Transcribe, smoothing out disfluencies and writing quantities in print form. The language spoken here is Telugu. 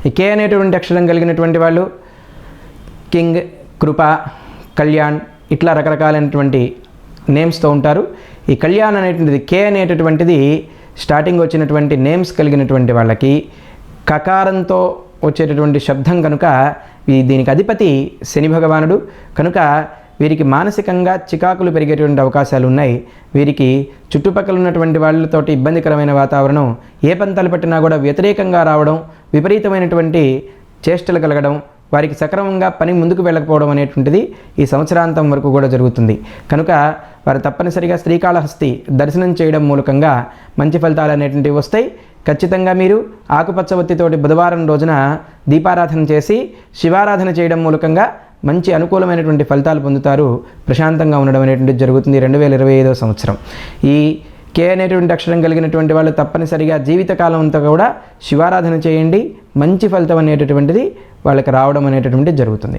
ఈ కే అనేటువంటి అక్షరం కలిగినటువంటి వాళ్ళు కింగ్, కృప, కళ్యాణ్ ఇట్లా రకరకాలైనటువంటి నేమ్స్తో ఉంటారు. ఈ కళ్యాణ్ అనేటువంటిది కే అనేటటువంటిది స్టార్టింగ్ వచ్చినటువంటి నేమ్స్ కలిగినటువంటి వాళ్ళకి కకారంతో వచ్చేటటువంటి శబ్దం కనుక దీనికి అధిపతి శని భగవానుడు కనుక వీరికి మానసికంగా చికాకులు పెరిగేటువంటి అవకాశాలు ఉన్నాయి. వీరికి చుట్టుపక్కల ఉన్నటువంటి వాళ్ళతోటి ఇబ్బందికరమైన వాతావరణం, ఏ పంతాలు పట్టినా కూడా వ్యతిరేకంగా రావడం, విపరీతమైనటువంటి చేష్టలు కలగడం, వారికి సక్రమంగా పని ముందుకు వెళ్ళకపోవడం అనేటువంటిది ఈ సంవత్సరాంతం వరకు కూడా జరుగుతుంది. కనుక వారు తప్పనిసరిగా శ్రీకాళహస్తి దర్శనం చేయడం మూలకంగా మంచి ఫలితాలు అనేటువంటివి వస్తాయి. ఖచ్చితంగా మీరు ఆకుపచ్చ ఒత్తితోటి బుధవారం రోజున దీపారాధన చేసి శివారాధన చేయడం మూలకంగా మంచి అనుకూలమైనటువంటి ఫలితాలు పొందుతారు. ప్రశాంతంగా ఉండడం అనేటువంటిది జరుగుతుంది 2025వ సంవత్సరం. ఈ కే అనేటువంటి అక్షరం కలిగినటువంటి వాళ్ళు తప్పనిసరిగా జీవితకాలం అంతా కూడా శివారాధన చేయండి. మంచి ఫలితం అనేటటువంటిది వాళ్ళకి రావడం అనేటటువంటిది జరుగుతుంది.